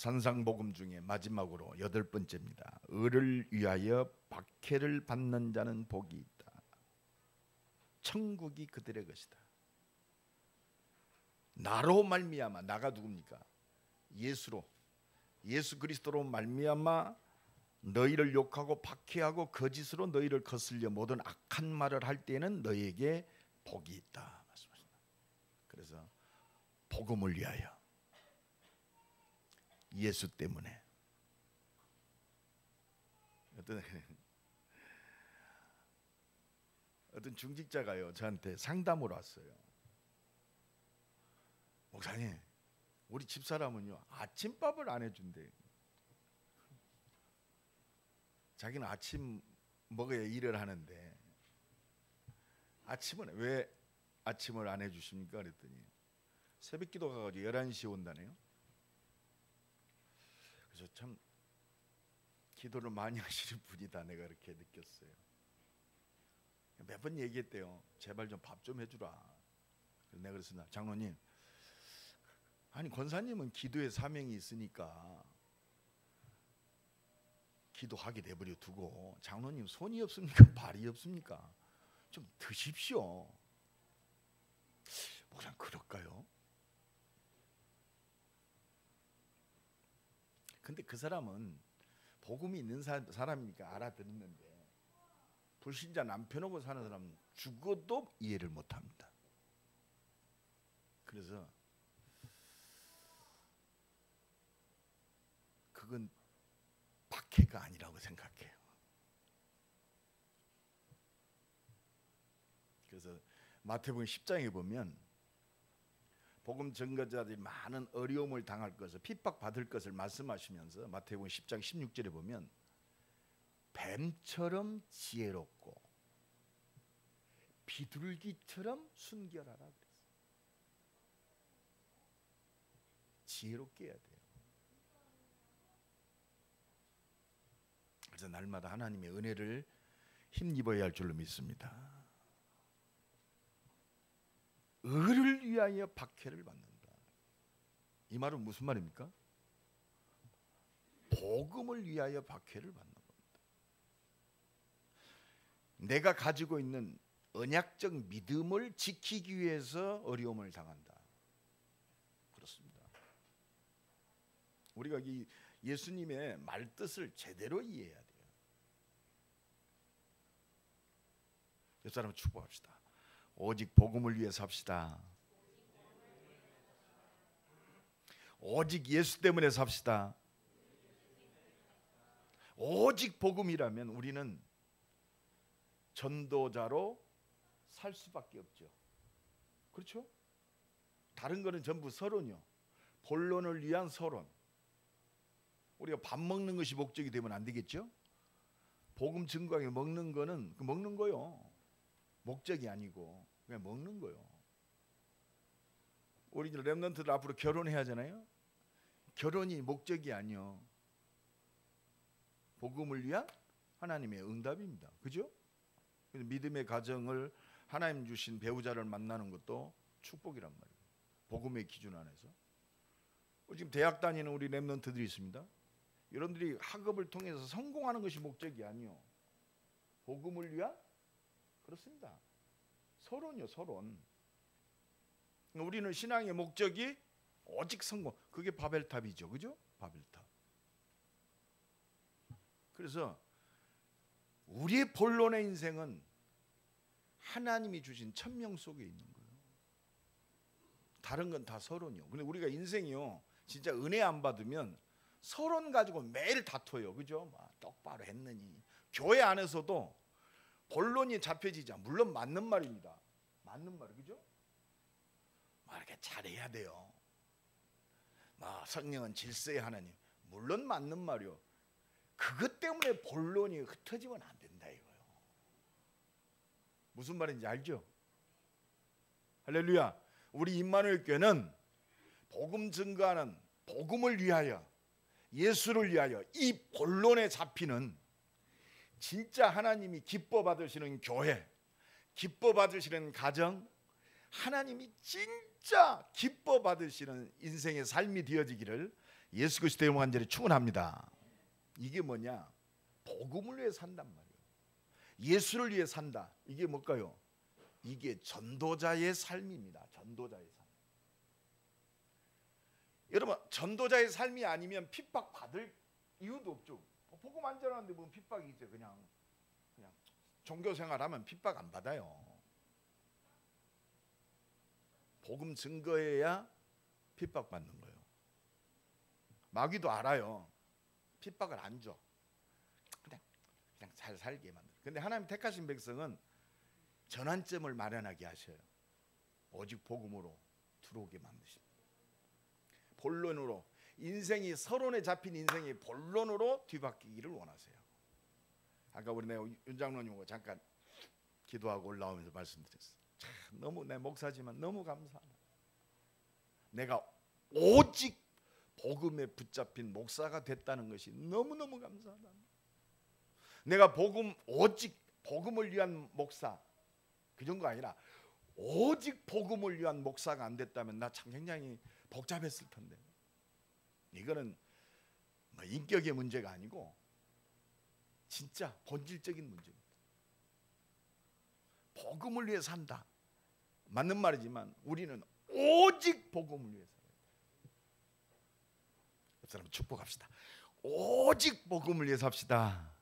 산상복음 중에 마지막으로 8번째입니다. 의를 위하여 박해를 받는 자는 복이 있다. 천국이 그들의 것이다. 나로 말미암아, 나가 누굽니까? 예수로, 예수 그리스도로 말미암아 너희를 욕하고 박해하고 거짓으로 너희를 거슬려 모든 악한 말을 할 때에는 너희에게 복이 있다 말씀하십니다. 그래서 복음을 위하여, 예수 때문에. 어떤 중직자가요 저한테 상담을 왔어요. 목사님, 우리 집사람은요 아침밥을 안 해준대. 자기는 아침 먹어야 일을 하는데 아침은 왜 아침을 안 해주십니까? 그랬더니 새벽 기도 가가지고 11시에 온다네요. 그래서 참 기도를 많이 하시는 분이다 내가 그렇게 느꼈어요. 몇 번 얘기했대요. 제발 좀 밥 좀 해주라. 그래서 내가 그랬습니다. 장로님, 아니 권사님은 기도의 사명이 있으니까 기도하게 내버려 두고 장로님 손이 없습니까? 발이 없습니까? 좀 드십시오. 목사님 그럴까요? 근데 그 사람은 복음이 있는 사람이니까 알아듣는데 불신자 남편하고 사는 사람은 죽어도 이해를 못합니다. 그래서 그건 박해가 아니라고 생각해요. 그래서 마태복음 10장에 보면 복음 전거자들이 많은 어려움을 당할 것을, 핍박받을 것을 말씀하시면서 마태복음 10장 16절에 보면 뱀처럼 지혜롭고 비둘기처럼 순결하라 그랬어요. 지혜롭게 해야 돼요. 그래서 날마다 하나님의 은혜를 힘입어야 할 줄로 믿습니다. 의를 위하여 박해를 받는다. 이 말은 무슨 말입니까? 복음을 위하여 박해를 받는 겁니다. 내가 가지고 있는 언약적 믿음을 지키기 위해서 어려움을 당한다. 그렇습니다. 우리가 이 예수님의 말뜻을 제대로 이해해야 돼요. 옆 사람을 축복합시다. 오직 복음을 위해 삽시다. 오직 예수 때문에 삽시다. 오직 복음이라면 우리는 전도자로 살 수밖에 없죠. 그렇죠? 다른 거는 전부 서론이요. 본론을 위한 서론. 우리가 밥 먹는 것이 목적이 되면 안 되겠죠? 복음 증거하기 먹는 거는 먹는 거요. 목적이 아니고 그냥 먹는 거요. 우리 렘넌트들 앞으로 결혼해야 하잖아요. 결혼이 목적이 아니요. 복음을 위한 하나님의 응답입니다. 그죠? 믿음의 가정을 하나님 주신 배우자를 만나는 것도 축복이란 말이에요. 복음의 기준 안에서. 지금 대학 다니는 우리 렘넌트들이 있습니다. 여러분들이 학업을 통해서 성공하는 것이 목적이 아니요. 복음을 위한? 그렇습니다. 서론이요, 서론. 우리는 신앙의 목적이 오직 성공. 그게 바벨탑이죠. 그죠? 바벨탑. 그래서 우리의 본론의 인생은 하나님이 주신 천명 속에 있는 거예요. 다른 건 다 서론이요. 근데 우리가 인생이요, 진짜 은혜 안 받으면 서론 가지고 매일 다퉈요. 그죠? 막 똑바로 했느니. 교회 안에서도 본론이 잡혀지지 않아. 물론 맞는 말입니다. 맞는 말, 그죠? 막 이렇게 잘해야 돼요. 막 성령은 질서의 하나님. 물론 맞는 말이요. 그것 때문에 본론이 흩어지면 안 된다 이거요. 무슨 말인지 알죠? 할렐루야. 우리 임마누엘 교회는 복음 증거하는 복음을 위하여, 예수를 위하여 이 본론에 잡히는 진짜 하나님이 기뻐 받으시는 교회, 기뻐 받으시는 가정, 하나님이 진짜 기뻐 받으시는 인생의 삶이 되어지기를 예수 그리스도의 간절히 축원합니다. 이게 뭐냐? 복음을 위해 산단 말이에요. 예수를 위해 산다. 이게 뭘까요? 이게 전도자의 삶입니다. 전도자의 삶. 여러분, 전도자의 삶이 아니면 핍박받을 이유도 없죠. 복음 안 전하는데 뭐 핍박이 있어요. 그냥 종교 생활하면 핍박 안 받아요. 복음 증거해야 핍박받는 거예요. 마귀도 알아요. 핍박을 안 줘. 그냥 잘 살게 만들어. 근데 하나님 택하신 백성은 전환점을 마련하게 하셔요. 오직 복음으로 들어오게 만드십니다. 본론으로, 인생이 서론에 잡힌 인생이 본론으로 뒤바뀌기를 원하세요. 아까 우리 윤 장로님하고 잠깐 기도하고 올라오면서 말씀드렸어요. 참 너무, 내 목사지만 너무 감사하다. 내가 오직 복음에 붙잡힌 목사가 됐다는 것이 너무너무 감사하다. 내가 오직 복음을 위한 목사, 그 정도가 아니라 오직 복음을 위한 목사가 안 됐다면 나 참 굉장히 복잡했을 텐데. 이거는 뭐 인격의 문제가 아니고 진짜 본질적인 문제입니다. 복음을 위해 산다. 맞는 말이지만 우리는 오직 복음을 위해 살아야 돼요. 옆 사람 축복합시다. 오직 복음을 위해 삽시다.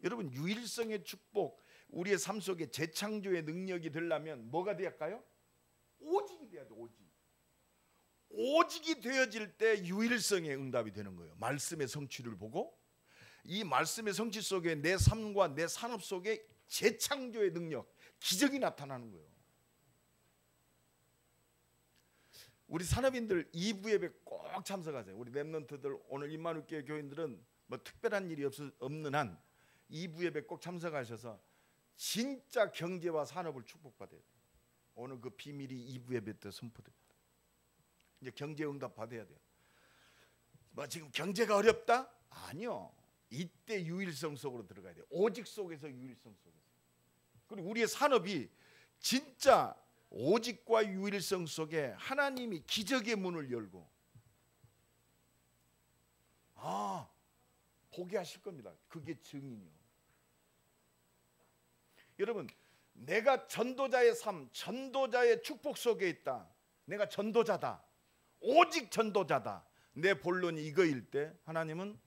여러분, 유일성의 축복, 우리의 삶 속에 재창조의 능력이 되려면 뭐가 돼야 할까요? 오직이 돼야 돼. 오직이 되어질 때 유일성의 응답이 되는 거예요. 말씀의 성취를 보고 이 말씀의 성취 속에 내 삶과 내 산업 속에 재창조의 능력, 기적이 나타나는 거예요. 우리 산업인들 2부 예배 꼭 참석하세요. 우리 렘넌트들, 오늘 임마누엘 교인들은 뭐 특별한 일이 없는 한 2부 예배 꼭 참석하셔서 진짜 경제와 산업을 축복받아야 돼요. 오늘 그 비밀이 2부 예배 때 선포됩니다. 이제 경제 응답 받아야 돼요. 뭐 지금 경제가 어렵다? 아니요. 이때 유일성 속으로 들어가야 돼요. 오직 속에서 유일성 속에서. 그리고 우리의 산업이 진짜 오직과 유일성 속에 하나님이 기적의 문을 열고 보게 하실 겁니다. 그게 증인이요. 여러분, 내가 전도자의 삶, 전도자의 축복 속에 있다. 내가 전도자다. 오직 전도자다. 내 본론이 이거일 때 하나님은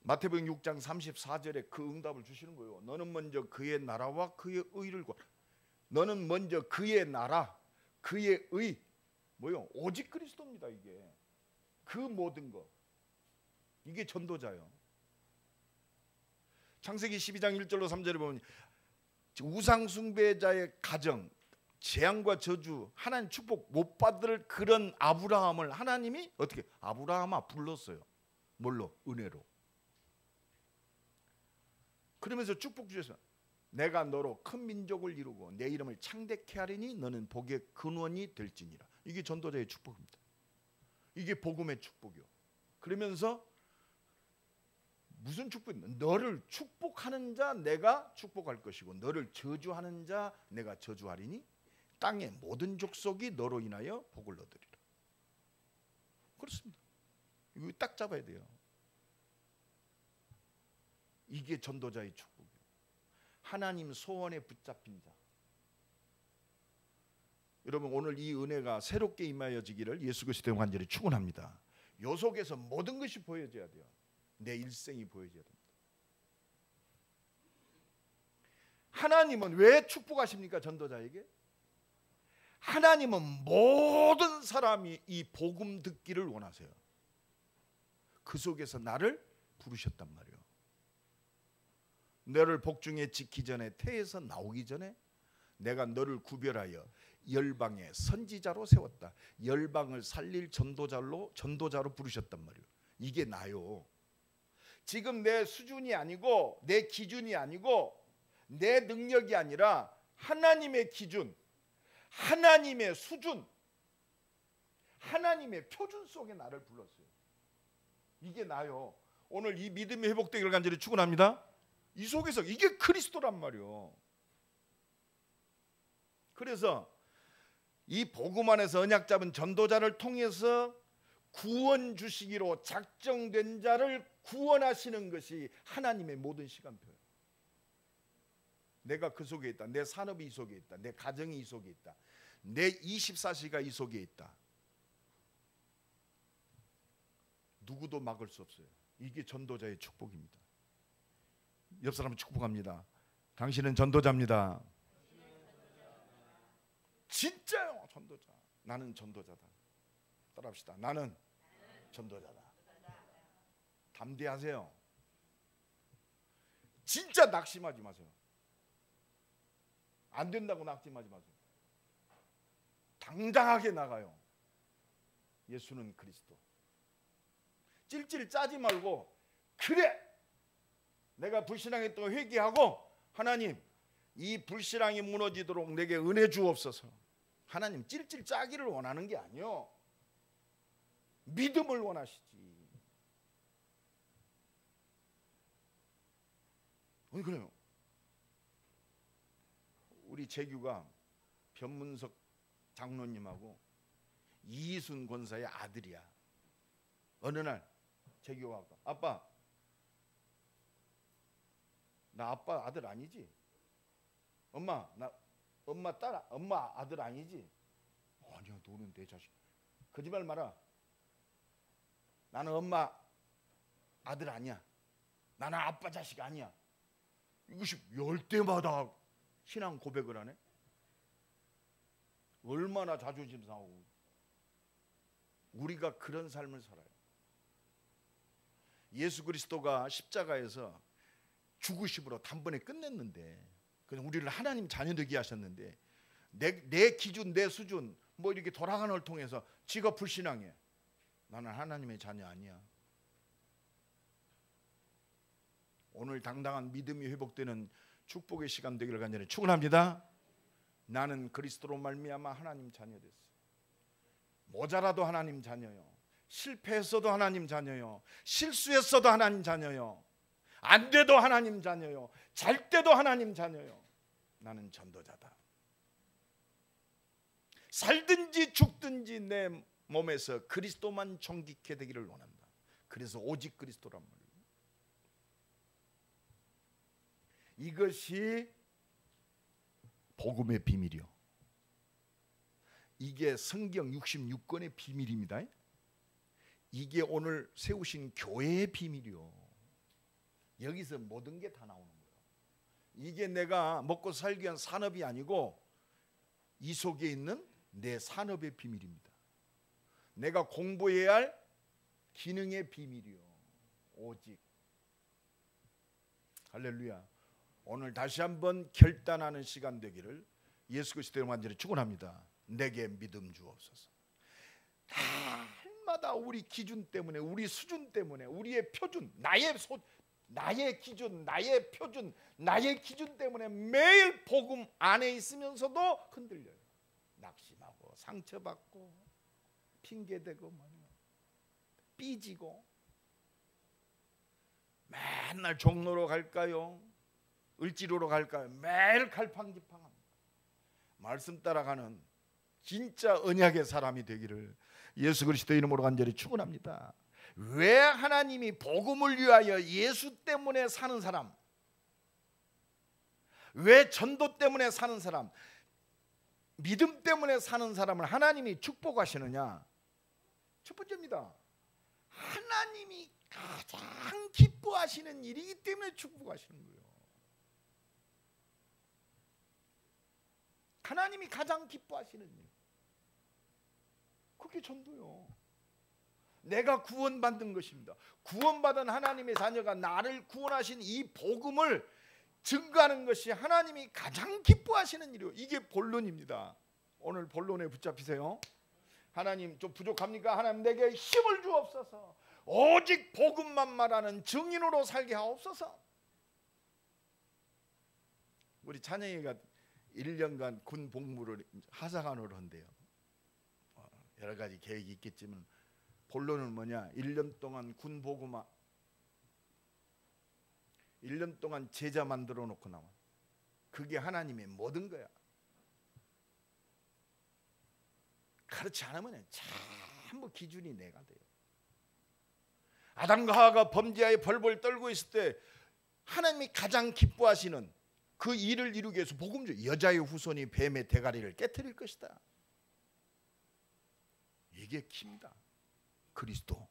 마태복음 6장 34절에 그 응답을 주시는 거예요. 너는 먼저 그의 나라와 그의 의를 구하라. 너는 먼저 그의 나라, 그의 의, 뭐요? 오직 그리스도입니다. 이게 그 모든 것, 이게 전도자요. 창세기 12장 1절로 3절에 보면 우상 숭배자의 가정, 재앙과 저주, 하나님 축복 못 받을 그런 아브라함을 하나님이 어떻게 아브라함아 불렀어요. 뭘로? 은혜로. 그러면서 축복 주셔서 내가 너로 큰 민족을 이루고 내 이름을 창대케 하리니 너는 복의 근원이 될지니라. 이게 전도자의 축복입니다. 이게 복음의 축복이요. 그러면서 무슨 축복이냐? 너를 축복하는 자 내가 축복할 것이고 너를 저주하는 자 내가 저주하리니 땅의 모든 족속이 너로 인하여 복을 얻으리라. 그렇습니다. 이거 딱 잡아야 돼요. 이게 전도자의 축복이에요. 하나님 소원에 붙잡힌 자. 여러분, 오늘 이 은혜가 새롭게 임하여지기를 예수 그리스도의 간절히 축원합니다. 요 속에서 모든 것이 보여져야 돼요. 내 일생이 보여져야 됩니다. 하나님은 왜 축복하십니까? 전도자에게? 하나님은 모든 사람이 이 복음 듣기를 원하세요. 그 속에서 나를 부르셨단 말이에요. 너를 복중에 짓기 전에 태에서 나오기 전에 내가 너를 구별하여 열방의 선지자로 세웠다. 열방을 살릴 전도자로 부르셨단 말이에요. 이게 나요. 지금 내 수준이 아니고 내 기준이 아니고 내 능력이 아니라 하나님의 기준, 하나님의 수준, 하나님의 표준 속에 나를 불렀어요. 이게 나요. 오늘 이 믿음이 회복되기를 간절히 축원합니다. 이 속에서 이게 그리스도란 말이요. 그래서 이 복음 안에서 언약 잡은 전도자를 통해서 구원 주시기로 작정된 자를 구원하시는 것이 하나님의 모든 시간표예요. 내가 그 속에 있다. 내 산업이 이 속에 있다. 내 가정이 이 속에 있다. 내 24시가 이 속에 있다. 누구도 막을 수 없어요. 이게 전도자의 축복입니다. 옆 사람 축복합니다. 당신은 전도자입니다. 진짜요, 전도자. 나는 전도자다. 따라합시다. 나는 전도자다. 담대하세요. 진짜 낙심하지 마세요. 안 된다고 낙심하지 마세요. 당당하게 나가요. 예수는 그리스도. 찔찔 짜지 말고, 그래, 내가 불신앙했던 거 회개하고, 하나님 이 불신앙이 무너지도록 내게 은혜 주옵소서. 하나님 찔찔 짜기를 원하는 게 아니요, 믿음을 원하시지. 아니 그래요. 우리 재규가 변문석 장로님하고 이순 권사의 아들이야. 어느 날 재규가 아빠, 나 아빠 아들 아니지? 엄마, 나 엄마 딸, 엄마 아들 아니지? 아니야, 너는 내 자식. 거짓말 마라. 나는 엄마 아들 아니야. 나는 아빠 자식 아니야. 이것이 열 때마다 신앙 고백을 하네. 얼마나 자존심 상하고. 우리가 그런 삶을 살아요. 예수 그리스도가 십자가에서 죽으심으로 단번에 끝냈는데, 그냥 우리를 하나님 자녀 되게 하셨는데, 내 기준, 내 수준 뭐 이렇게 돌아가는 걸 통해서 지가 불신앙해. 나는 하나님의 자녀 아니야. 오늘 당당한 믿음이 회복되는 축복의 시간 되기를 간절히 축원합니다. 나는 그리스도로 말미암아 하나님 자녀 됐어. 모자라도 하나님 자녀요. 실패했어도 하나님 자녀요. 실수했어도 하나님 자녀요. 안 돼도 하나님 자녀요. 잘 때도 하나님 자녀요. 나는 전도자다. 살든지 죽든지 내 몸에서 그리스도만 존귀케 되기를 원한다. 그래서 오직 그리스도란 말이에요. 이것이 복음의 비밀이요. 이게 성경 66권의 비밀입니다. 이게 오늘 세우신 교회의 비밀이요. 여기서 모든 게 다 나오는 거예요. 이게 내가 먹고 살기 위한 산업이 아니고 이 속에 있는 내 산업의 비밀입니다. 내가 공부해야 할 기능의 비밀이요. 오직. 할렐루야. 오늘 다시 한번 결단하는 시간 되기를 예수 그리스도의 완전히 축원합니다. 내게 믿음 주옵소서. 날마다 우리 기준 때문에, 우리 수준 때문에, 우리의 표준, 나의 기준, 나의 표준, 나의 기준 때문에 매일 복음 안에 있으면서도 흔들려요. 낙심하고 상처받고 핑계대고 삐지고. 맨날 종로로 갈까요? 을지로로 갈까요? 매일 갈팡질팡합니다. 말씀 따라가는 진짜 언약의 사람이 되기를 예수 그리스도 이름으로 간절히 축원합니다. 왜 하나님이 복음을 위하여 예수 때문에 사는 사람, 왜 전도 때문에 사는 사람, 믿음 때문에 사는 사람을 하나님이 축복하시느냐? 첫 번째입니다. 하나님이 가장 기뻐하시는 일이기 때문에 축복하시는 거예요. 하나님이 가장 기뻐하시는 일, 그게 전도요. 내가 구원받는 것입니다. 구원받은 하나님의 자녀가 나를 구원하신 이 복음을 증거하는 것이 하나님이 가장 기뻐하시는 일이요. 이게 본론입니다. 오늘 본론에 붙잡히세요. 하나님 좀 부족합니까? 하나님 내게 힘을 주옵소서. 오직 복음만 말하는 증인으로 살게 하옵소서. 우리 찬영이가 1년간 군 복무를 하사관으로 한대요. 여러 가지 계획이 있겠지만 본론은 뭐냐? 1년 동안 군 복음화, 1년 동안 제자 만들어 놓고 나와. 그게 하나님의 모든 거야. 그렇지 않으면 전부 기준이 내가 돼요. 아담과 하와가 범죄하에 벌벌 떨고 있을 때 하나님이 가장 기뻐하시는 그 일을 이루기 위해서 복음적 여자의 후손이 뱀의 대가리를 깨트릴 것이다. 이게 키입니다. 그리스도.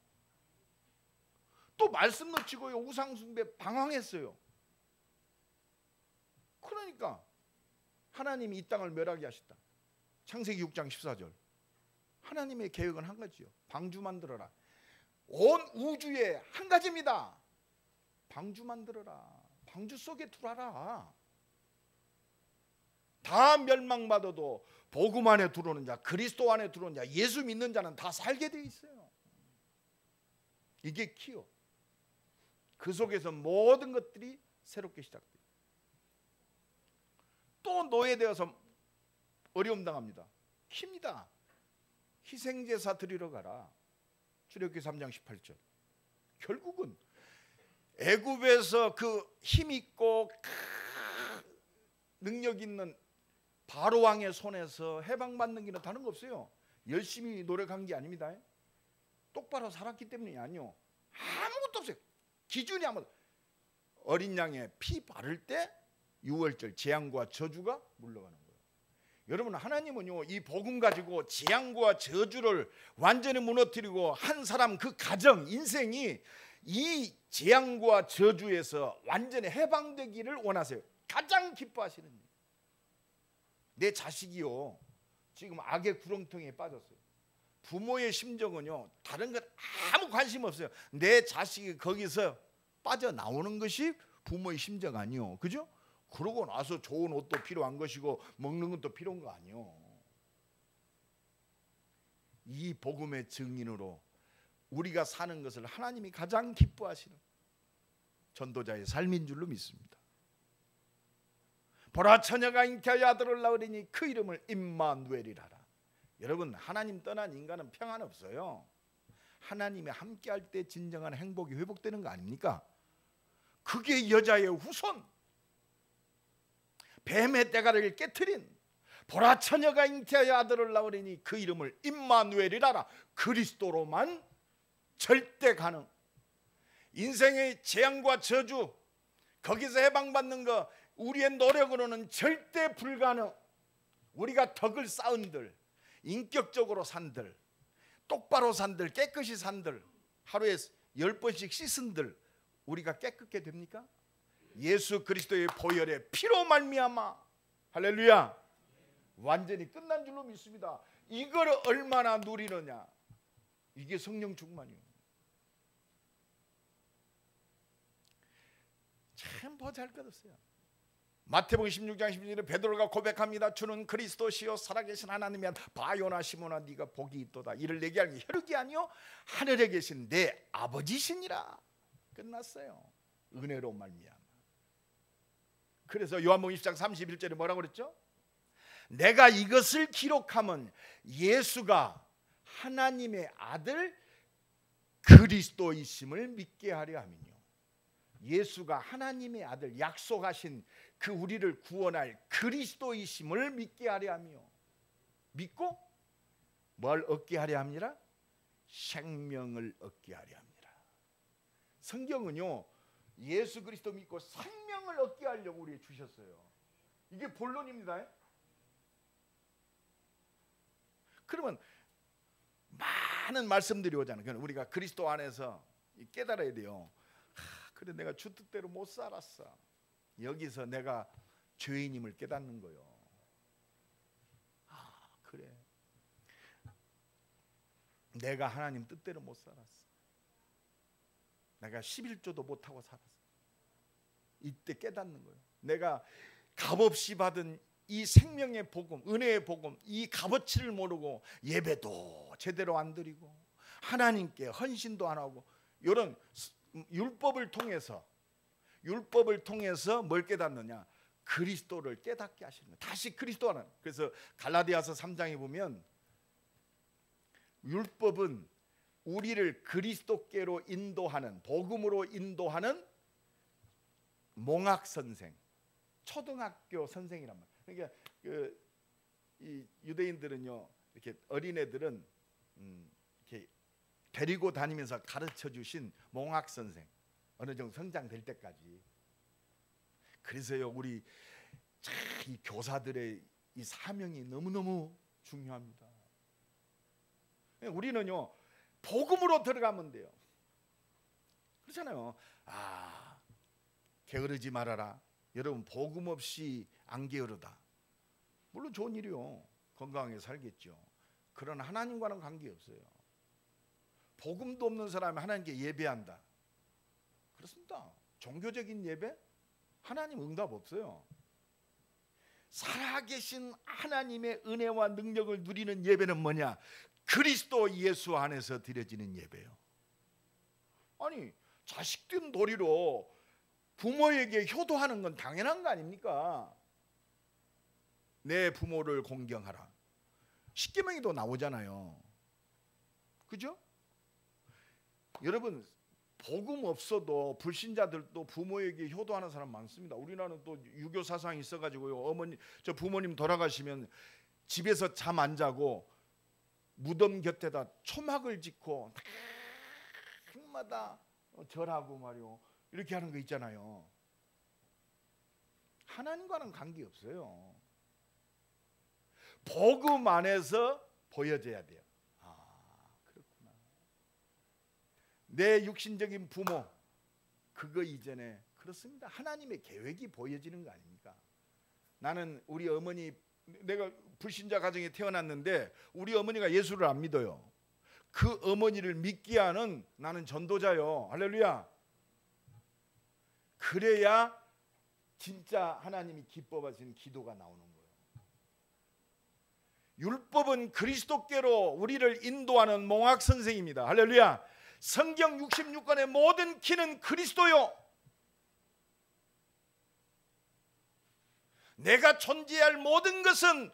또 말씀 놓치고요, 우상숭배 방황했어요. 그러니까 하나님이 이 땅을 멸하게 하셨다. 창세기 6장 14절. 하나님의 계획은 한 가지요. 방주 만들어라. 온 우주에 한 가지입니다. 방주 만들어라. 방주 속에 들어와라. 다 멸망받아도 복음 안에 들어오는 자, 그리스도 안에 들어오는 자, 예수 믿는 자는 다 살게 돼 있어요. 이게 키요. 그 속에서 모든 것들이 새롭게 시작돼요. 또 노예되어서 어려움 당합니다. 키입니다. 희생제사 드리러 가라. 출애굽기 3장 18절. 결국은 애굽에서 그 힘있고 능력 있는 바로 왕의 손에서 해방받는 길은 다른 거 없어요. 열심히 노력한 게 아닙니다. 똑바로 살았기 때문이 아니요. 아무것도 없어요. 기준이 아무것도. 어린 양의 피 바를 때 6월절 재앙과 저주가 물러가는 거예요. 여러분, 하나님은요, 이 복음 가지고 재앙과 저주를 완전히 무너뜨리고 한 사람 그 가정 인생이 이 재앙과 저주에서 완전히 해방되기를 원하세요. 가장 기뻐하시는 일. 내 자식이요, 지금 악의 구렁텅이에 빠졌어요. 부모의 심정은요, 다른 것 아무 관심 없어요. 내 자식이 거기서 빠져나오는 것이 부모의 심정 아니요, 그죠? 그러고 나서 좋은 옷도 필요한 것이고 먹는 것도 필요한 거 아니요. 이 복음의 증인으로 우리가 사는 것을 하나님이 가장 기뻐하시는 전도자의 삶인 줄로 믿습니다. 보라, 처녀가 잉태하여 아들을 낳으리니 그 이름을 임마누엘이라 하라. 여러분, 하나님 떠난 인간은 평안 없어요. 하나님이 함께할 때 진정한 행복이 회복되는 거 아닙니까? 그게 여자의 후손, 뱀의 대가리를 깨트린, 보라, 처녀가 잉태하여 아들을 낳으리니 그 이름을 임마누엘이라. 그리스도로만 절대 가능. 인생의 재앙과 저주, 거기서 해방받는 거 우리의 노력으로는 절대 불가능. 우리가 덕을 쌓은들, 인격적으로 산들, 똑바로 산들, 깨끗이 산들, 하루에 10번씩 씻은들, 우리가 깨끗게 됩니까? 예수 그리스도의 보혈의 피로 말미암아, 할렐루야, 완전히 끝난 줄로 믿습니다. 이걸 얼마나 누리느냐, 이게 성령 충만이에요. 참 보잘것없어요. 마태복음 16장 16절에 베드로가 고백합니다. 주는 그리스도시요 살아계신 하나님이야. 바요나 시몬아, 네가 복이 있도다. 이를 내게 하는 게 혈육이 아니요 하늘에 계신 내 아버지시니라. 끝났어요. 은혜로 말미암아. 그래서 요한복음 20장 31절에 뭐라고 그랬죠? 내가 이것을 기록하면 예수가 하나님의 아들 그리스도이심을 믿게 하려 함이뇨. 예수가 하나님의 아들, 약속하신 그 우리를 구원할 그리스도이심을 믿게 하려 하며, 믿고 뭘 얻게 하려 합니다? 생명을 얻게 하려 합니다. 성경은요, 예수 그리스도 믿고 생명을 얻게 하려고 우리에게 주셨어요. 이게 본론입니다. 그러면 많은 말씀들이 오잖아요. 우리가 그리스도 안에서 깨달아야 돼요. 그래, 내가 주 뜻대로 못 살았어. 여기서 내가 죄인임을 깨닫는 거요. 그래, 내가 하나님 뜻대로 못 살았어. 내가 11조도 못하고 살았어. 이때 깨닫는 거예요. 내가 값없이 받은 이 생명의 복음, 은혜의 복음, 이 값어치를 모르고 예배도 제대로 안 드리고 하나님께 헌신도 안 하고, 이런 율법을 통해서 뭘 깨닫느냐? 그리스도를 깨닫게 하시는 거예요. 다시 그리스도 하는. 그래서 갈라디아서 3장에 보면 율법은 우리를 그리스도께로 인도하는, 복음으로 인도하는 몽학 선생, 초등학교 선생이란 말이에요. 그러니까 이 유대인들은요, 이렇게 어린애들은 이렇게 데리고 다니면서 가르쳐 주신 몽학 선생, 어느 정도 성장될 때까지. 그래서요, 우리 이 교사들의 이 사명이 너무너무 중요합니다. 우리는요, 복음으로 들어가면 돼요. 그렇잖아요. 게으르지 말아라. 여러분, 복음 없이 안 게으르다. 물론 좋은 일이요. 건강하게 살겠죠. 그러나 하나님과는 관계없어요. 복음도 없는 사람이 하나님께 예배한다. 그렇습니다. 종교적인 예배? 하나님 응답 없어요. 살아계신 하나님의 은혜와 능력을 누리는 예배는 뭐냐? 그리스도 예수 안에서 드려지는 예배요. 아니, 자식된 도리로 부모에게 효도하는 건 당연한 거 아닙니까? 내 부모를 공경하라. 십계명에도 나오잖아요. 그죠? 여러분, 복음 없어도 불신자들도 부모에게 효도하는 사람 많습니다. 우리나라는 또 유교 사상이 있어가지고요, 저 부모님 돌아가시면 집에서 잠 안 자고 무덤 곁에다 초막을 짓고 날마다 절하고 말이요, 이렇게 하는 거 있잖아요. 하나님과는 관계 없어요. 복음 안에서 보여져야 돼요. 그렇구나. 내 육신적인 부모, 그거 이전에 그렇습니다. 하나님의 계획이 보여지는 거 아닙니까? 나는 우리 어머니, 내가 불신자 가정에 태어났는데 우리 어머니가 예수를 안 믿어요. 그 어머니를 믿게 하는 나는 전도자요. 할렐루야. 그래야 진짜 하나님이 기뻐하시는 기도가 나오는 거예요. 율법은 그리스도께로 우리를 인도하는 몽학 선생입니다. 할렐루야. 성경 66권의 모든 키는 그리스도요. 내가 존재할 모든 것은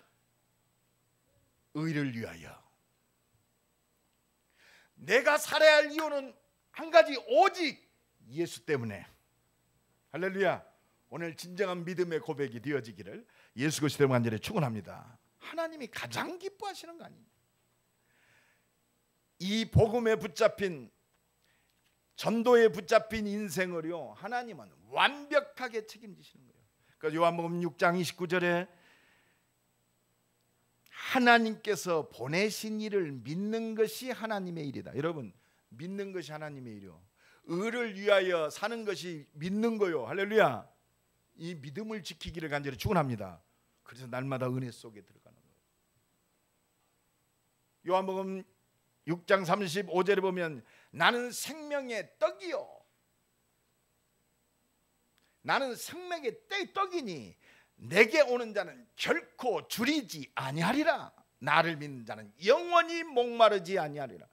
의를 위하여. 내가 살아야 할 이유는 한 가지, 오직 예수 때문에. 할렐루야. 오늘 진정한 믿음의 고백이 되어지기를 예수 그리스도 간절히 축원합니다. 하나님이 가장 기뻐하시는 거 아닙니까? 이 복음에 붙잡힌, 전도에 붙잡힌 인생을요, 하나님은 완벽하게 책임지시는 거예요. 그러니까 요한복음 6장 29절에 하나님께서 보내신 이를 믿는 것이 하나님의 일이다. 여러분, 믿는 것이 하나님의 일이요. 의를 위하여 사는 것이 믿는 거요. 할렐루야. 이 믿음을 지키기를 간절히 축원합니다. 그래서 날마다 은혜 속에 들어가는 거예요. 요한복음 6장 35절에 보면 나는 생명의 떡이요. 나는 생명의 떡이니 내게 오는 자는 결코 줄이지 아니하리라. 나를 믿는 자는 영원히 목마르지 아니하리라.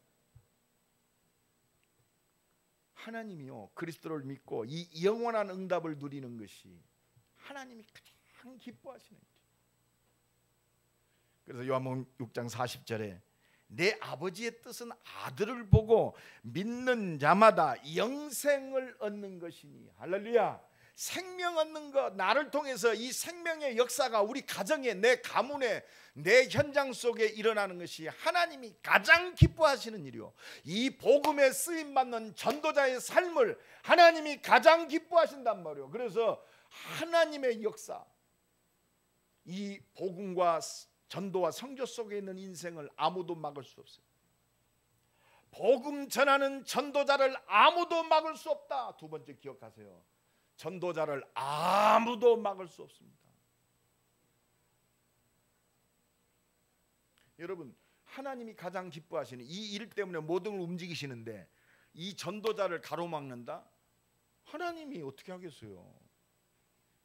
하나님이요, 그리스도를 믿고 이 영원한 응답을 누리는 것이 하나님이 가장 기뻐하시는 일. 그래서 요한복음 6장 40절에 내 아버지의 뜻은 아들을 보고 믿는 자마다 영생을 얻는 것이니. 할렐루야. 생명 얻는 것, 나를 통해서 이 생명의 역사가 우리 가정에, 내 가문에, 내 현장 속에 일어나는 것이 하나님이 가장 기뻐하시는 일이요. 이 복음에 쓰임 받는 전도자의 삶을 하나님이 가장 기뻐하신단 말이에요. 그래서 하나님의 역사, 이 복음과 전도와 성교 속에 있는 인생을 아무도 막을 수 없어요. 복음 전하는 전도자를 아무도 막을 수 없다. 두 번째 기억하세요. 전도자를 아무도 막을 수 없습니다. 여러분, 하나님이 가장 기뻐하시는 이 일 때문에 모든 걸 움직이시는데 이 전도자를 가로막는다? 하나님이 어떻게 하겠어요?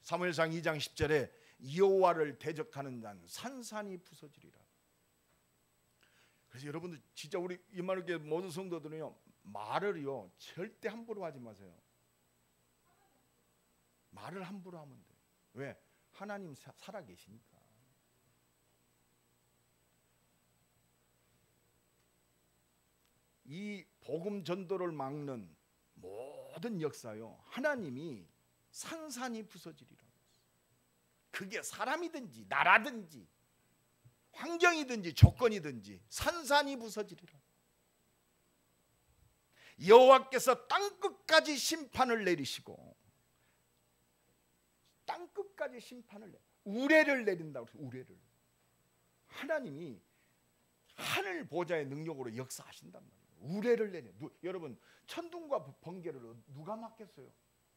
사무엘상 2장 10절에 여호와를 대적하는 자는 산산이 부서지리라. 그래서 여러분들 진짜 우리 이만하게 모든 성도들은요, 말을요 절대 함부로 하지 마세요. 말을 함부로 하면 돼. 왜? 하나님 살아 계시니까. 이 복음 전도를 막는 모든 역사요, 하나님이 산산이 부서지리라. 그게 사람이든지 나라든지 환경이든지 조건이든지 산산이 부서지리라. 여호와께서 땅끝까지 심판을 내리시고, 땅끝까지 심판을 우레를 내린다고 해서 우레를. 하나님이 하늘 보좌의 능력으로 역사하신단 말이에요. 우레를 내려. 여러분, 천둥과 번개를 누가 막겠어요?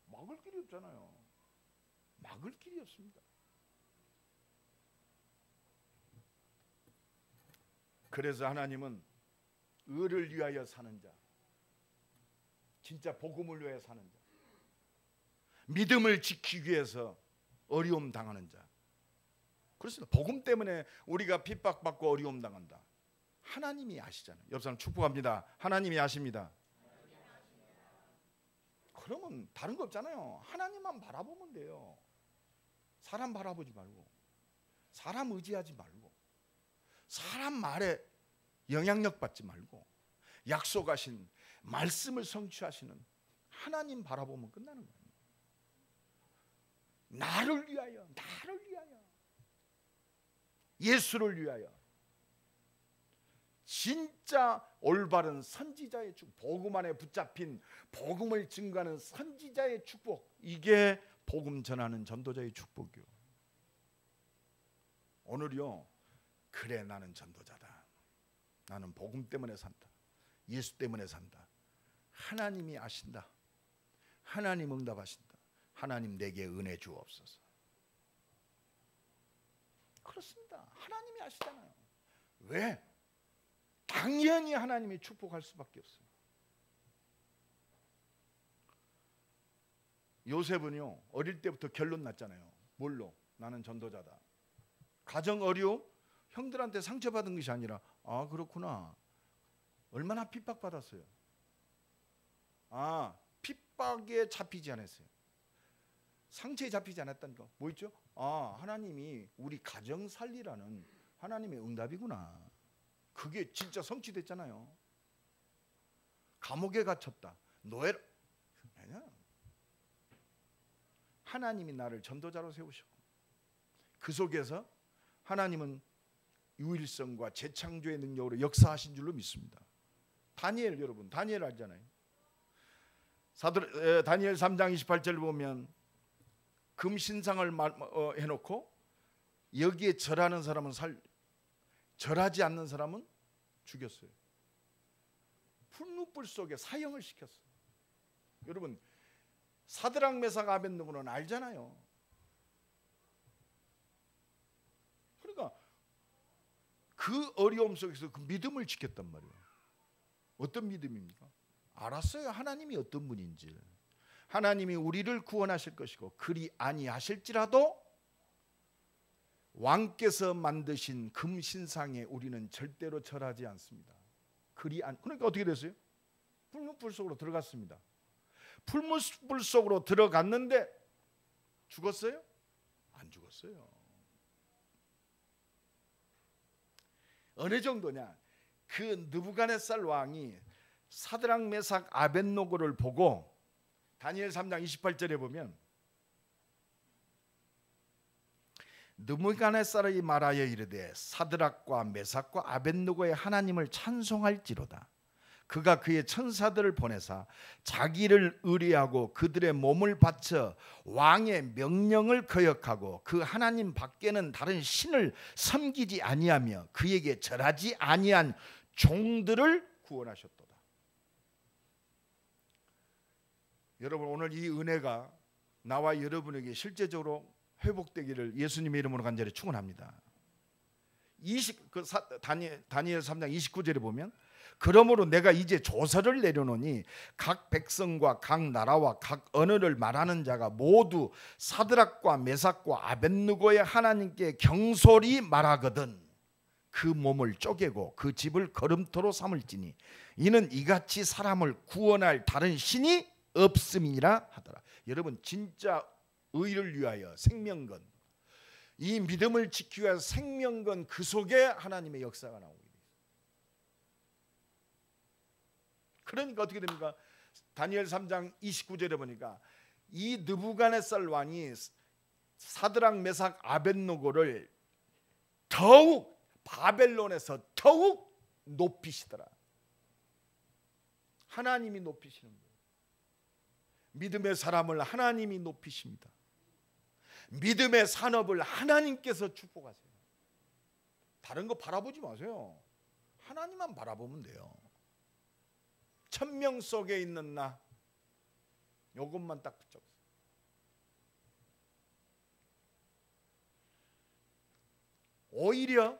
막을 길이 없잖아요. 막을 길이 없습니다. 그래서 하나님은 의를 위하여 사는 자, 진짜 복음을 위하여 사는 자, 믿음을 지키기 위해서 어려움 당하는 자. 그렇습니다. 복음 때문에 우리가 핍박받고 어려움 당한다. 하나님이 아시잖아요. 옆 사람 축복합니다. 하나님이 아십니다. 그러면 다른 거 없잖아요. 하나님만 바라보면 돼요. 사람 바라보지 말고, 사람 의지하지 말고, 사람 말에 영향력 받지 말고, 약속하신 말씀을 성취하시는 하나님 바라보면 끝나는 거예요. 나를 위하여, 나를 위하여, 예수를 위하여, 진짜 올바른 선지자의 축복, 복음 안에 붙잡힌 복음을 증거하는 선지자의 축복, 이게 복음 전하는 전도자의 축복이요. 오늘요, 그래 나는 전도자다, 나는 복음 때문에 산다, 예수 때문에 산다. 하나님이 아신다. 하나님 응답하신다. 하나님 내게 은혜 주옵소서. 그렇습니다. 하나님이 아시잖아요. 왜? 당연히 하나님이 축복할 수밖에 없어요. 요셉은요, 어릴 때부터 결론 났잖아요. 뭘로? 나는 전도자다. 가정 어려움? 형들한테 상처받은 것이 아니라, 아 그렇구나, 얼마나 핍박받았어요. 아, 핍박에 잡히지 않았어요. 상처에 잡히지 않았다니까. 뭐 있죠? 아, 하나님이 우리 가정 살리라는 하나님의 응답이구나. 그게 진짜 성취됐잖아요. 감옥에 갇혔다, 노예로. 아니야. 하나님이 나를 전도자로 세우셨고, 그 속에서 하나님은 유일성과 재창조의 능력으로 역사하신 줄로 믿습니다. 다니엘, 여러분 다니엘 알잖아요. 다니엘 3장 28절을 보면 금신상을 해놓고 여기에 절하는 사람은 절하지 않는 사람은 죽였어요. 풀무불 속에 사형을 시켰어요. 여러분, 사드락 메삭 아벳느고는 알잖아요. 그러니까 그 어려움 속에서 그 믿음을 지켰단 말이에요. 어떤 믿음입니까? 알았어요, 하나님이 어떤 분인지. 하나님이 우리를 구원하실 것이고, 그리 아니하실지라도 왕께서 만드신 금신상에 우리는 절대로 절하지 않습니다. 그러니까 어떻게 됐어요? 풀무불 속으로 들어갔습니다. 풀무불 속으로 들어갔는데 죽었어요? 안 죽었어요. 어느 정도냐? 그 느부갓네살 왕이 사드락 메삭 아벳느고를 보고, 다니엘 3장 28절에 보면 느부갓네살이 말하여 이르되 사드락과 메삭과 아벳느고의 하나님을 찬송할지로다. 그가 그의 천사들을 보내사 자기를 의뢰하고 그들의 몸을 바쳐 왕의 명령을 거역하고 그 하나님 밖에는 다른 신을 섬기지 아니하며 그에게 절하지 아니한 종들을 구원하셨도다. 여러분, 오늘 이 은혜가 나와 여러분에게 실제적으로 회복되기를 예수님의 이름으로 간절히 축원합니다. 다니엘 3장 29절에 보면 그러므로 내가 이제 조서를 내려놓으니 각 백성과 각 나라와 각 언어를 말하는 자가 모두 사드락과 메삭과 아벳느고의 하나님께 경솔히 말하거든 그 몸을 쪼개고 그 집을 거름토로 삼을지니 이는 이같이 사람을 구원할 다른 신이 없음이니라 하더라. 여러분, 진짜 의를 위하여 생명건, 이 믿음을 지키기 위해서 생명건, 그 속에 하나님의 역사가 나오게 돼요. 그러니까 어떻게 됩니까? 다니엘 3장 29절에 보니까 이 느부갓네살 왕이 사드락 메삭 아벳느고를 더욱 바벨론에서 더욱 높이시더라. 하나님이 높이시는 거예요. 믿음의 사람을 하나님이 높이십니다. 믿음의 산업을 하나님께서 축복하세요. 다른 거 바라보지 마세요. 하나님만 바라보면 돼요. 천명 속에 있는 나, 요것만 딱 붙잡으세요. 오히려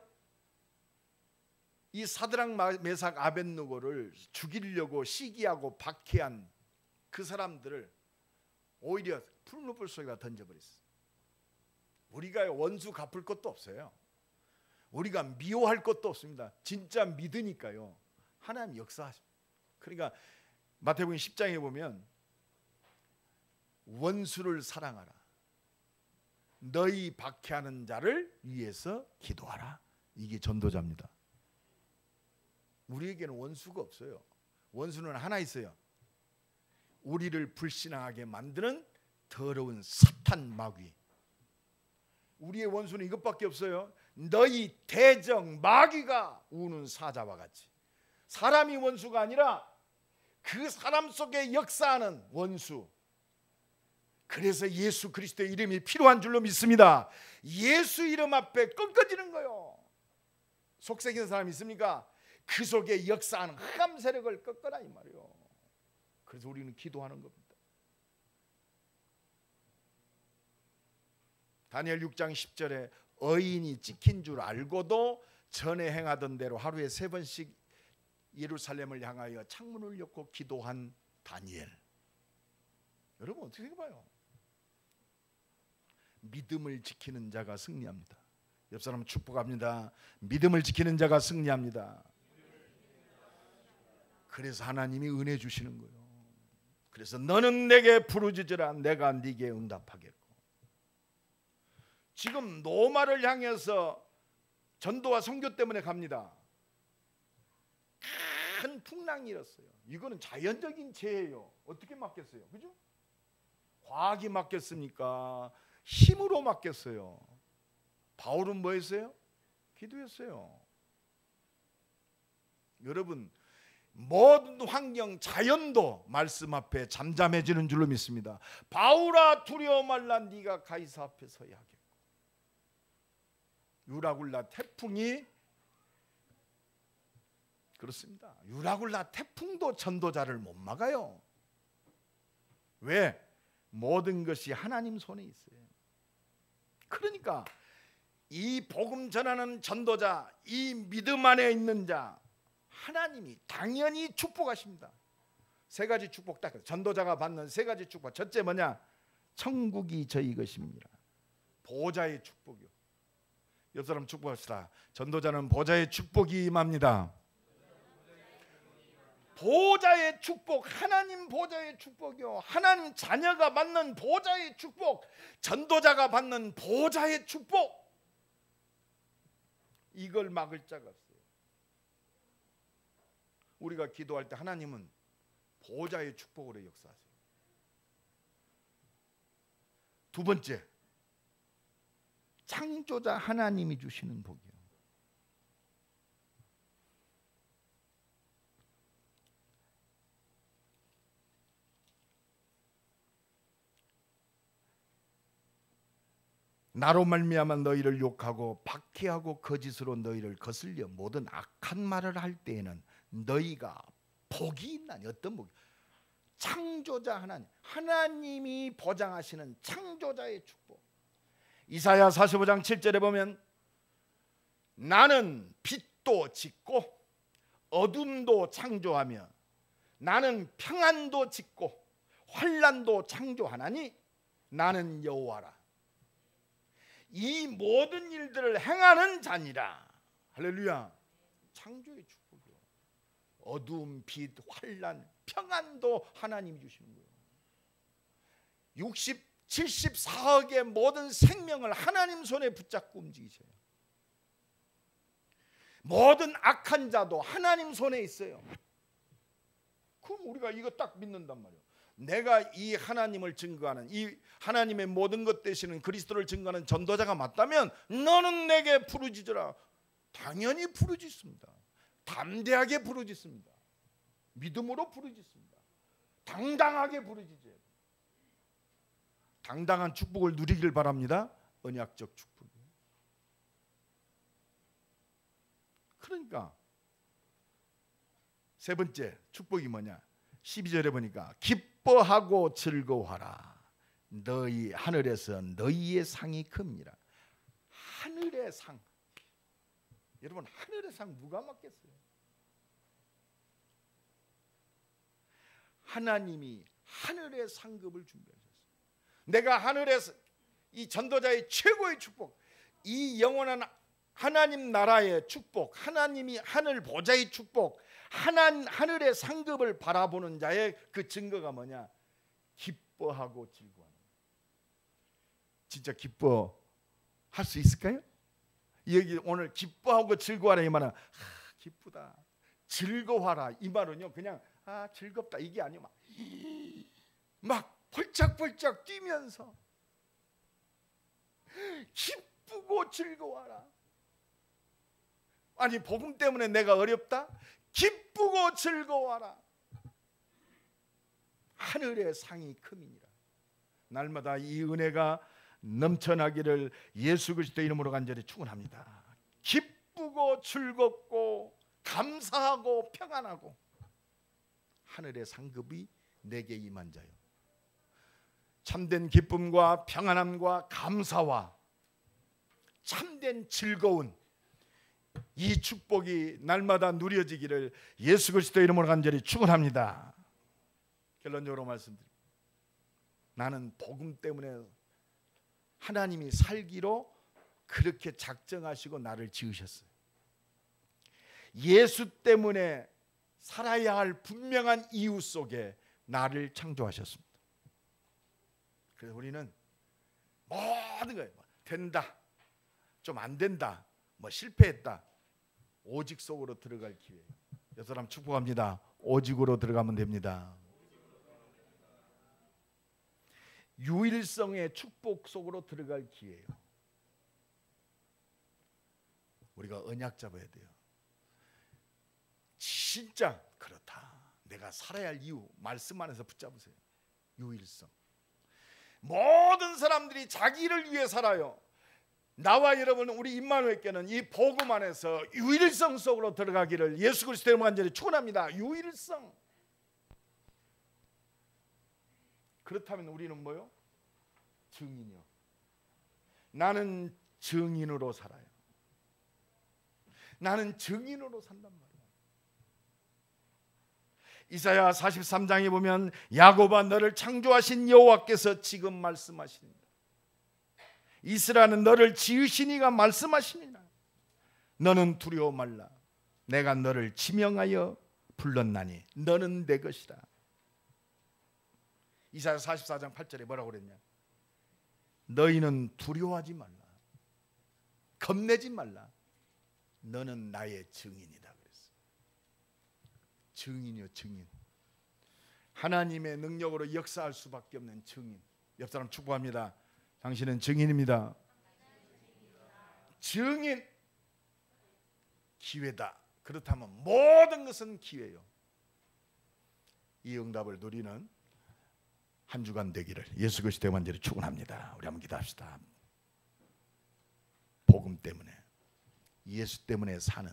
이 사드락 메삭 아벳느고를 죽이려고 시기하고 박해한 그 사람들을 오히려 푸른 불 속에다 던져버렸어요. 우리가 원수 갚을 것도 없어요. 우리가 미워할 것도 없습니다. 진짜 믿으니까요. 하나님 역사하십니다. 그러니까 마태복음 10장에 보면 원수를 사랑하라. 너희 박해하는 자를 위해서 기도하라. 이게 전도자입니다. 우리에게는 원수가 없어요. 원수는 하나 있어요. 우리를 불신앙하게 만드는 더러운 사탄 마귀. 우리의 원수는 이것밖에 없어요. 너희 대적 마귀가 우는 사자와 같이. 사람이 원수가 아니라 그 사람 속에 역사하는 원수. 그래서 예수 그리스도의 이름이 필요한 줄로 믿습니다. 예수 이름 앞에 꺾어지는 거요. 속삭이는 사람 있습니까? 그 속에 역사하는 흑암 세력을 꺾어라 이 말이요. 그래서 우리는 기도하는 겁니다. 다니엘 6장 10절에 의인이 찍힌 줄 알고도 전에 행하던 대로 하루에 3번씩 예루살렘을 향하여 창문을 엮고 기도한 다니엘. 여러분 어떻게 생각해봐요? 믿음을 지키는 자가 승리합니다. 옆 사람 축복합니다. 믿음을 지키는 자가 승리합니다. 그래서 하나님이 은혜 주시는 거예요. 그래서 너는 내게 부르짖으라 내가 네게 응답하겠고. 지금 노마를 향해서 전도와 선교 때문에 갑니다. 큰 풍랑이 일었어요. 이거는 자연적인 재해예요. 어떻게 막겠어요? 그죠? 과학이 막겠습니까? 힘으로 막겠어요. 바울은 뭐 했어요? 기도했어요. 여러분 모든 환경 자연도 말씀 앞에 잠잠해지는 줄로 믿습니다. 바울아 두려워 말라 네가 가이사 앞에 서야 하겠고. 유라굴라 태풍이 그렇습니다. 유라굴라 태풍도 전도자를 못 막아요. 왜? 모든 것이 하나님 손에 있어요. 그러니까 이 복음 전하는 전도자, 이 믿음 안에 있는 자 하나님이 당연히 축복하십니다. 3가지 축복 딱 전도자가 받는 3가지 축복. 첫째 뭐냐? 천국이 저희 것입니다. 보좌의 축복이요. 옆 사람 축복합시다. 전도자는 보좌의 축복이 임합니다. 보좌의 축복, 하나님 보좌의 축복이요. 하나님 자녀가 받는 보좌의 축복, 전도자가 받는 보좌의 축복. 이걸 막을 자가 없어요. 우리가 기도할 때 하나님은 보좌의 축복으로 역사하세요. 두 번째, 창조자 하나님이 주시는 복이요. 나로 말미암아 너희를 욕하고 박해하고 거짓으로 너희를 거슬려 모든 악한 말을 할 때에는 너희가 복이 있나니. 어떤 복? 창조자 하나님, 하나님이 보장하시는 창조자의 축복. 이사야 45장 7절에 보면 나는 빛도 짓고 어둠도 창조하며 나는 평안도 짓고 환난도 창조하나니 나는 여호와라. 이 모든 일들을 행하는 자니라. 할렐루야. 창조의 축복이요. 어두움, 빛, 환난, 평안도 하나님이 주시는 거예요. 60, 74억의 모든 생명을 하나님 손에 붙잡고 움직이세요. 모든 악한 자도 하나님 손에 있어요. 그럼 우리가 이거 딱 믿는단 말이에요. 내가 이 하나님을 증거하는, 이 하나님의 모든 것 되시는 그리스도를 증거하는 전도자가 맞다면 너는 내게 부르짖으라. 당연히 부르짖습니다. 담대하게 부르짖습니다. 믿음으로 부르짖습니다. 당당하게 부르짖어요. 당당한 축복을 누리길 바랍니다. 언약적 축복. 그러니까 세 번째 축복이 뭐냐? 12절에 보니까 기뻐하고 즐거워하라. 너희 하늘에서 너희의 상이 큽니다. 하늘의 상. 여러분, 하늘의 상 누가 맡겠어요? 하나님이 하늘의 상급을 준비하셨어요. 내가 하늘에서 이 전도자의 최고의 축복, 이 영원한 하나님 나라의 축복, 하나님이 하늘 보좌의 축복, 하늘의 상급을 바라보는 자의 그 증거가 뭐냐? 기뻐하고 즐거워하는. 진짜 기뻐할 수 있을까요? 여기 오늘 기뻐하고 즐거워하라 이 말은 기쁘다, 즐거워하라 이 말은요 그냥 즐겁다 이게 아니고 막 펄짝펄짝 뛰면서 기쁘고 즐거워하라. 아니 복음 때문에 내가 어렵다? 기쁘고 즐거워하라. 하늘의 상이 큼이니라. 날마다 이 은혜가 넘쳐나기를 예수 그리스도의 이름으로 간절히 축원합니다. 기쁘고 즐겁고 감사하고 평안하고 하늘의 상급이 내게 임한 자요. 참된 기쁨과 평안함과 감사와 참된 즐거운 이 축복이 날마다 누려지기를 예수 그리스도의 이름으로 간절히 축원합니다. 결론적으로 말씀드립니다. 나는 복음 때문에 하나님이 살기로 그렇게 작정하시고 나를 지으셨어요. 예수 때문에 살아야 할 분명한 이유 속에 나를 창조하셨습니다. 그래서 우리는 모든 거예요. 된다, 좀 안 된다, 뭐 실패했다, 오직 속으로 들어갈 기회예요. 여 사람 축복합니다. 오직으로 들어가면 됩니다. 유일성의 축복 속으로 들어갈 기회예요. 우리가 언약 잡아야 돼요. 진짜 그렇다, 내가 살아야 할 이유 말씀 안에서 붙잡으세요. 유일성. 모든 사람들이 자기를 위해 살아요. 나와 여러분 우리 임마누엘께는 이 복음 안에서 유일성 속으로 들어가기를 예수 그리스도의 이름으로 간절히 축원합니다. 유일성. 그렇다면 우리는 뭐요? 증인이요. 나는 증인으로 살아요. 나는 증인으로 산단 말이에요. 이사야 43장에 보면 야곱아 너를 창조하신 여호와께서 지금 말씀하십니다. 이스라엘은 너를 지으신 이가 말씀하시니라. 너는 두려워 말라. 내가 너를 지명하여 불렀나니 너는 내 것이라. 이사야 44장 8절에 뭐라고 그랬냐? 너희는 두려워하지 말라. 겁내지 말라. 너는 나의 증인이다 그랬어. 증인이요, 증인. 하나님의 능력으로 역사할 수밖에 없는 증인. 옆 사람 축복합니다. 당신은 증인입니다. 증인. 기회다. 그렇다면 모든 것은 기회요. 이 응답을 누리는 한 주간 되기를 예수 그리스도의 완전히 축원합니다. 우리 한번 기도합시다. 복음 때문에, 예수 때문에 사는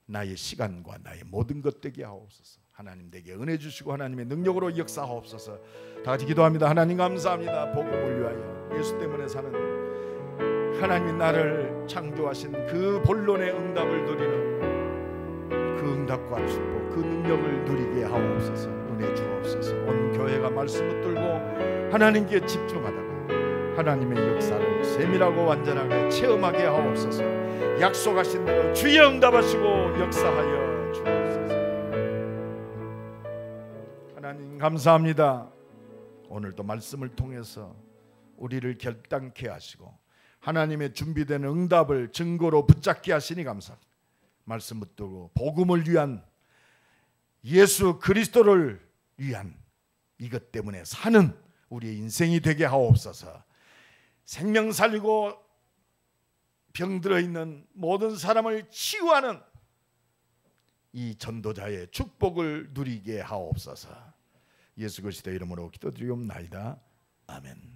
나의 시간과 나의 모든 것 되게 하옵소서. 하나님 내게 은혜 주시고 하나님의 능력으로 역사하옵소서. 다 같이 기도합니다. 하나님 감사합니다. 복음을 위하여 예수 때문에 사는 하나님이 나를 창조하신 그 본론의 응답을 누리는 그 응답과 축복, 그 능력을 누리게 하옵소서. 은혜 주옵소서. 온 교회가 말씀을 들고 하나님께 집중하다가 하나님의 역사를 세밀하고 완전하게 체험하게 하옵소서. 약속하신 대로 주의 응답하시고 역사하여 주옵소서. 하나님 감사합니다. 오늘도 말씀을 통해서 우리를 결단케 하시고 하나님의 준비된 응답을 증거로 붙잡게 하시니 감사합니다. 말씀 붙들고 복음을 위한, 예수 그리스도를 위한 이것 때문에 사는 우리의 인생이 되게 하옵소서. 생명 살리고 병들어 있는 모든 사람을 치유하는 이 전도자의 축복을 누리게 하옵소서. 예수 그리스도의 이름으로 기도드리옵나이다. 아멘.